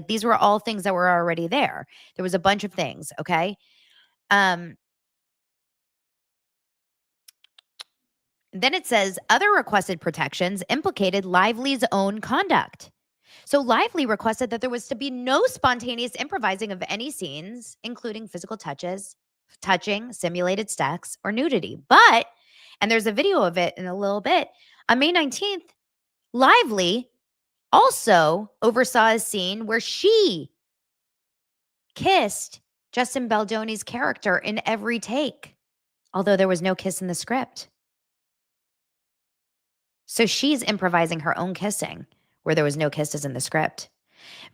these were all things that were already there. There was a bunch of things, okay? Then it says other requested protections implicated Lively's own conduct. So Lively requested that there was to be no spontaneous improvising of any scenes, including physical touching, simulated sex, or nudity. But, and there's a video of it in a little bit, on May 19th, Lively also oversaw a scene where she kissed Justin Baldoni's character in every take, although there was no kiss in the script. So she's improvising her own kissing where there was no kisses in the script.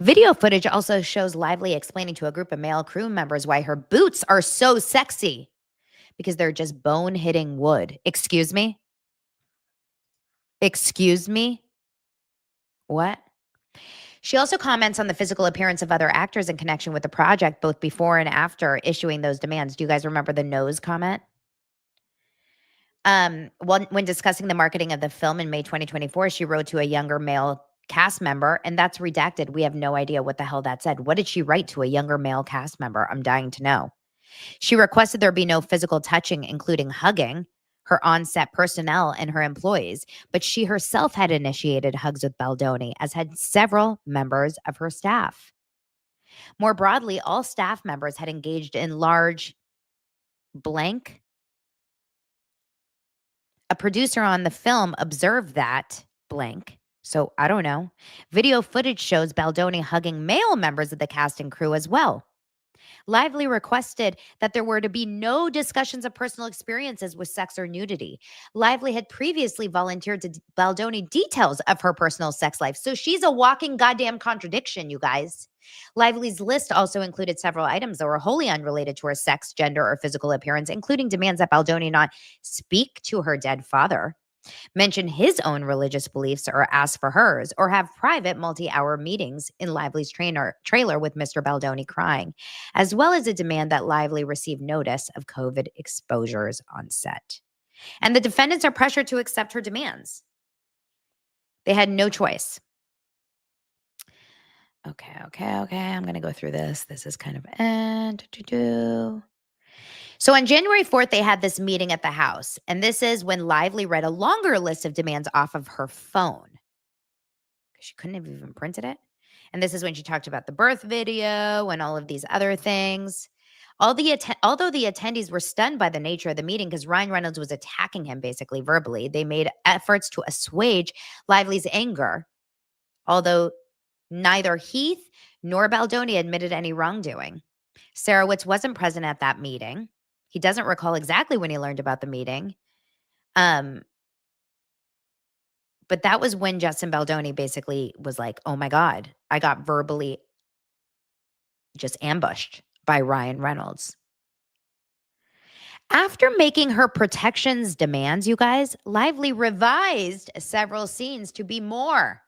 Video footage also shows Lively explaining to a group of male crew members why her boots are so sexy because they're just bone-hitting wood. Excuse me? Excuse me? What? She also comments on the physical appearance of other actors in connection with the project, both before and after issuing those demands. Do you guys remember the nose comment? When discussing the marketing of the film in May 2024, she wrote to a younger male cast member, and that's redacted. We have no idea what the hell that said. What did she write to a younger male cast member? I'm dying to know. She requested there be no physical touching, including hugging her on-set personnel and her employees, but she herself had initiated hugs with Baldoni, as had several members of her staff. More broadly, all staff members had engaged in large blank. A producer on the film observed that blank. So I don't know. Video footage shows Baldoni hugging male members of the cast and crew as well. Lively requested that there were to be no discussions of personal experiences with sex or nudity. Lively had previously volunteered to Baldoni details of her personal sex life. So she's a walking goddamn contradiction, you guys. Lively's list also included several items that were wholly unrelated to her sex, gender, or physical appearance, including demands that Baldoni not speak to her dead father, mention his own religious beliefs or ask for hers, or have private multi-hour meetings in Lively's trailer with Mr. Baldoni crying, as well as a demand that Lively receive notice of COVID exposures on set. And the defendants are pressured to accept her demands. They had no choice. Okay. I'm going to go through this. This is kind of So on January 4th, they had this meeting at the house. And this is when Lively read a longer list of demands off of her phone. She couldn't have even printed it. And this is when she talked about the birth video and all of these other things. Although the attendees were stunned by the nature of the meeting because Ryan Reynolds was attacking him basically verbally, they made efforts to assuage Lively's anger. Although neither Heath nor Baldoni admitted any wrongdoing. Sarowitz wasn't present at that meeting. He doesn't recall exactly when he learned about the meeting. But that was when Justin Baldoni basically was like, oh my God, I got verbally just ambushed by Ryan Reynolds. After making her protections demands, you guys, Lively revised several scenes to be more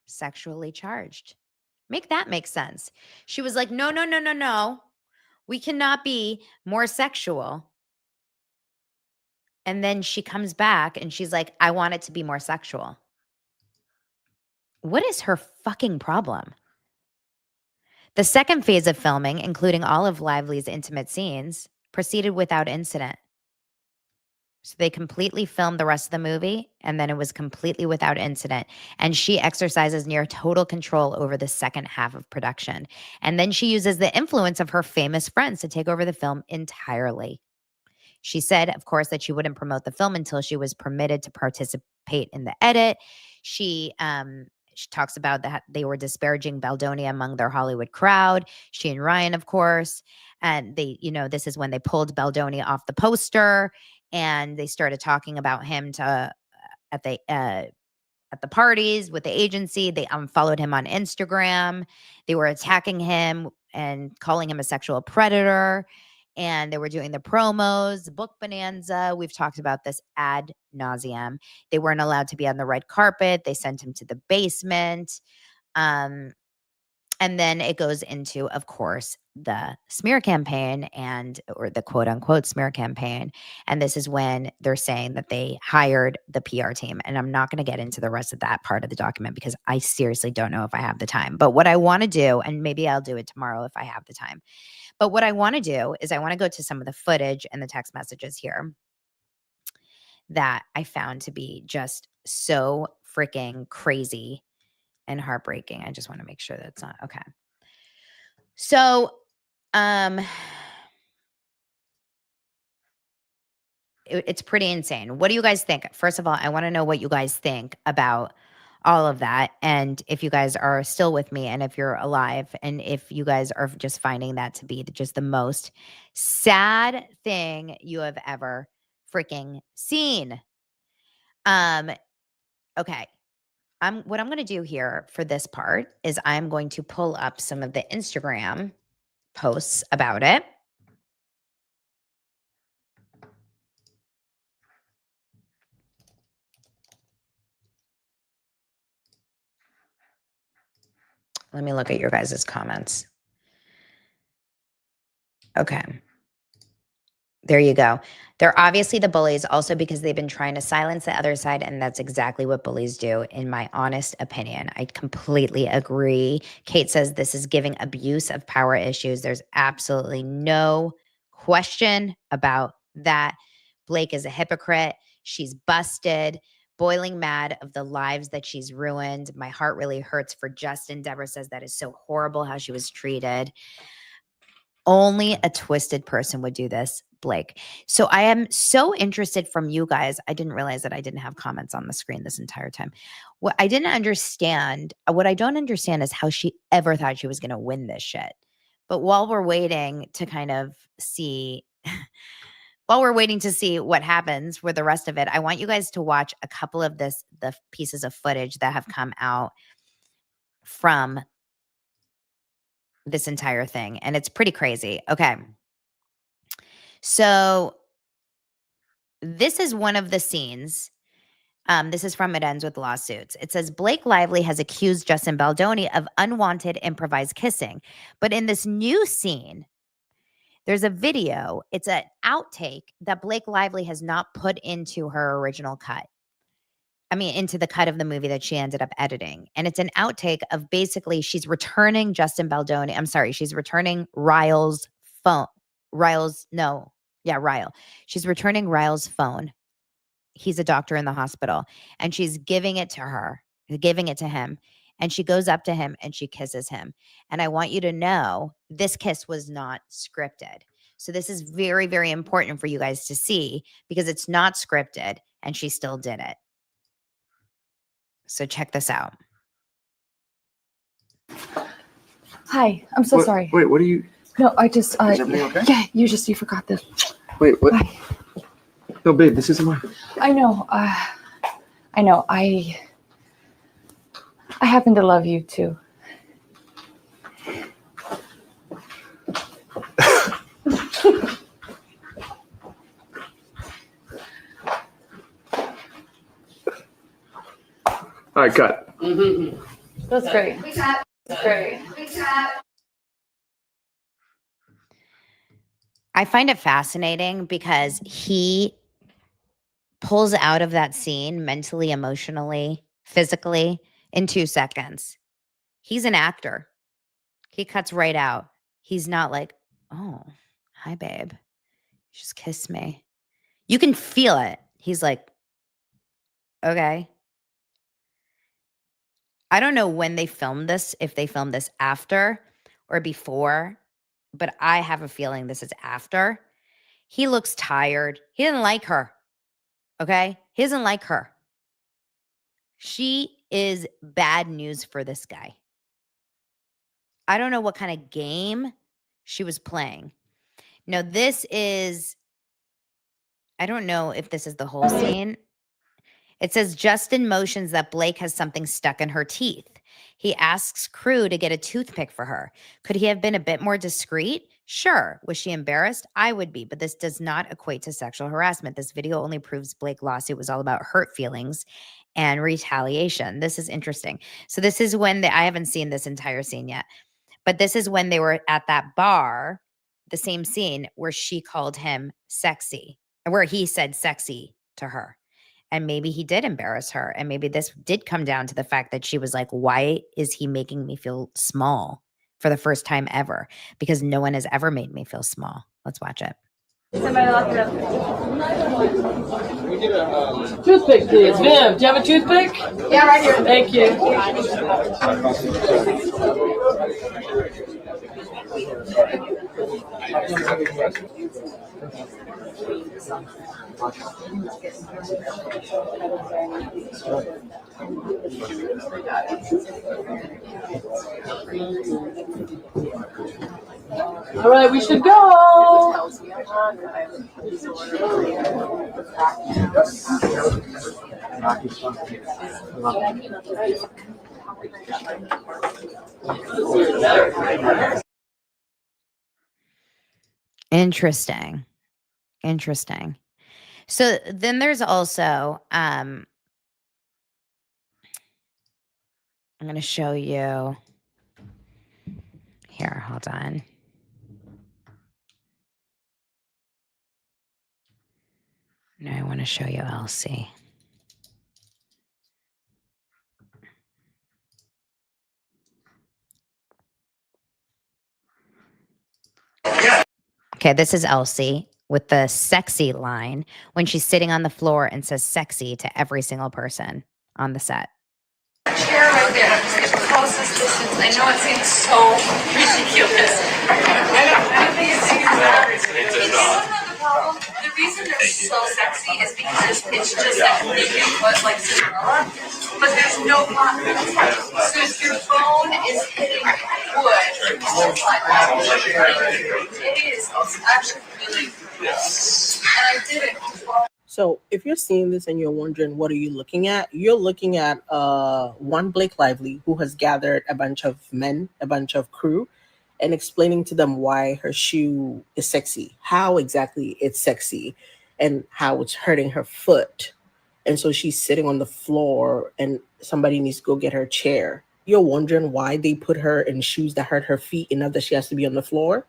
sexually charged. Make that make sense. She was like, no. We cannot be more sexual. And then she comes back and she's like, I want it to be more sexual. What is her fucking problem? The second phase of filming, including all of Lively's intimate scenes, proceeded without incident. So they completely filmed the rest of the movie, and then it was completely without incident. And she exercises near total control over the second half of production. And then she uses the influence of her famous friends to take over the film entirely. She said, of course, that she wouldn't promote the film until she was permitted to participate in the edit. She talks about that they were disparaging Baldoni among their Hollywood crowd. She and Ryan, of course. And they, this is when they pulled Baldoni off the poster. And they started talking about him at the parties with the agency. They unfollowed him on Instagram. They were attacking him and calling him a sexual predator. And they were doing the promos, the book bonanza. We've talked about this ad nauseum. They weren't allowed to be on the red carpet. They sent him to the basement. And then it goes into, of course, the smear campaign or the quote unquote smear campaign. And this is when they're saying that they hired the PR team. And I'm not going to get into the rest of that part of the document because I seriously don't know if I have the time. But what I want to do, and maybe I'll do it tomorrow if I have the time. But what I want to do is I want to go to some of the footage and the text messages here that I found to be just so freaking crazy and heartbreaking. I just want to make sure that it's not okay. So, it's pretty insane. What do you guys think? First of all, I want to know what you guys think about all of that. And if you guys are still with me and if you're alive and if you guys are just finding that to be just the most sad thing you have ever freaking seen. Okay. What I'm going to do here for this part is I'm going to pull up some of the Instagram posts about it. Let me look at your guys' comments. Okay. There you go. They're obviously the bullies also because they've been trying to silence the other side, and that's exactly what bullies do, in my honest opinion. I completely agree. Kate says this is giving abuse of power issues. There's absolutely no question about that. Blake is a hypocrite. She's busted, boiling mad of the lives that she's ruined. My heart really hurts for Justin. Deborah says that is so horrible how she was treated. Only a twisted person would do this, Blake. So I am so interested from you guys. I didn't realize that I didn't have comments on the screen this entire time. What I don't understand is how she ever thought she was going to win this shit. But while we're waiting to kind of see what happens with the rest of it, I want you guys to watch a couple of the pieces of footage that have come out from this entire thing. And it's pretty crazy. Okay. So this is one of the scenes. This is from It Ends with Lawsuits. It says, Blake Lively has accused Justin Baldoni of unwanted improvised kissing. But in this new scene, there's a video. It's an outtake that Blake Lively has not put into her original cut. Into the cut of the movie that she ended up editing. And it's an outtake of basically she's returning she's returning Ryle's phone. Ryle. She's returning Ryle's phone. He's a doctor in the hospital. And she's giving it to him. And she goes up to him and she kisses him. And I want you to know this kiss was not scripted. So this is very, very important for you guys to see because it's not scripted and she still did it. So check this out. Hi, I'm so sorry. Wait, what are you? No, I just. Is everything okay? Yeah, you forgot this. Wait, what? Bye. No, babe, this isn't mine. I know. I happen to love you too. All right, cut. That's great. That's great. I find it fascinating because he pulls out of that scene mentally, emotionally, physically in 2 seconds. He's an actor. He cuts right out. He's not like, oh, hi, babe. Just kiss me. You can feel it. He's like, okay. I don't know when they filmed this, if they filmed this after or before, but I have a feeling this is after. He looks tired. He didn't like her. Okay? He doesn't like her. She is bad news for this guy. I don't know what kind of game she was playing. No, I don't know if this is the whole scene. It says Justin motions that Blake has something stuck in her teeth. He asks crew to get a toothpick for her. Could he have been a bit more discreet? Sure. Was she embarrassed? I would be, but this does not equate to sexual harassment. This video only proves Blake's lawsuit was all about hurt feelings and retaliation. This is interesting. So this is when I haven't seen this entire scene yet, but this is when they were at that bar, the same scene where she called him sexy, where he said sexy to her. And maybe he did embarrass her. And maybe this did come down to the fact that she was like, why is he making me feel small for the first time ever? Because no one has ever made me feel small. Let's watch it. Somebody lock it up. Toothpick, please. Viv, do you have a toothpick? Yeah, right here. Thank you. All right, we should go. Interesting. Interesting. So then there's also, I'm going to show you here. Hold on. Now I want to show you Elsie. Okay, this is Elsie with the sexy line when she's sitting on the floor and says sexy to every single person on the set. Chair right there. I'm just the closest distance. I know it seems so ridiculous. I don't think it's the reason they're so sexy is because it's just that you can put like Cinderella, but there's no plot. So if your phone is hitting wood, it is. It's actually really cool. And I did it. So if you're seeing this and you're wondering, what are you looking at? You're looking at one Blake Lively who has gathered a bunch of men, a bunch of crew, and explaining to them why her shoe is sexy, how exactly it's sexy, and how it's hurting her foot. And so she's sitting on the floor and somebody needs to go get her chair. You're wondering why they put her in shoes that hurt her feet enough that she has to be on the floor?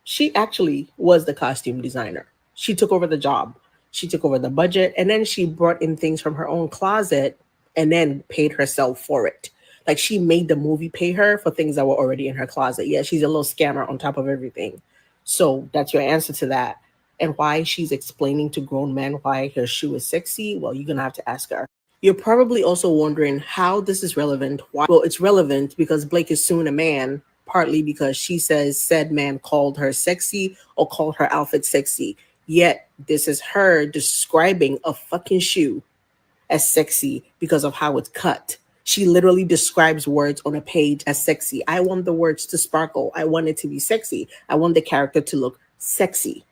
She actually was the costume designer. She took over the job. She took over the budget, and then she brought in things from her own closet and then paid herself for it. Like, she made the movie pay her for things that were already in her closet. Yeah, she's a little scammer on top of everything. So that's your answer to that. And why she's explaining to grown men why her shoe is sexy, well, you're going to have to ask her. You're probably also wondering how this is relevant. Why? Well, it's relevant because Blake is suing a man, partly because she says said man called her sexy or called her outfit sexy. Yet this is her describing a fucking shoe as sexy because of how it's cut. She literally describes words on a page as sexy. I want the words to sparkle. I want it to be sexy. I want the character to look sexy.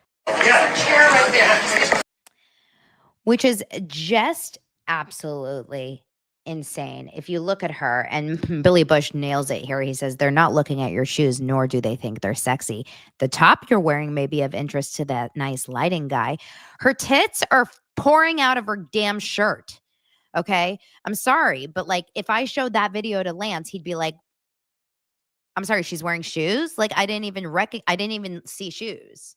Which is just absolutely insane. If you look at her, and Billy Bush nails it here. He says, they're not looking at your shoes, nor do they think they're sexy. The top you're wearing may be of interest to that nice lighting guy. Her tits are pouring out of her damn shirt. Okay? I'm sorry, but like, if I showed that video to Lance, he'd be like, I'm sorry, she's wearing shoes? Like, I didn't even see shoes.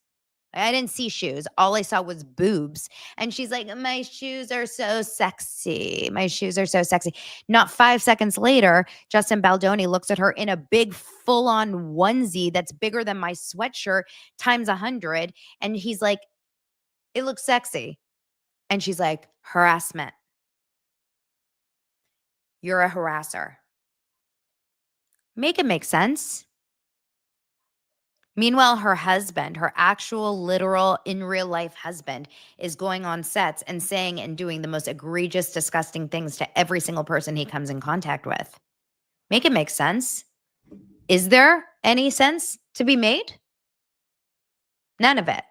I didn't see shoes. All I saw was boobs. And she's like, my shoes are so sexy. My shoes are so sexy. Not 5 seconds later, Justin Baldoni looks at her in a big full-on onesie that's bigger than my sweatshirt times 100. And he's like, it looks sexy. And she's like, harassment. You're a harasser. Make it make sense. Meanwhile, her husband, her actual, literal, in real life husband, is going on sets and saying and doing the most egregious, disgusting things to every single person he comes in contact with. Make it make sense. Is there any sense to be made? None of it.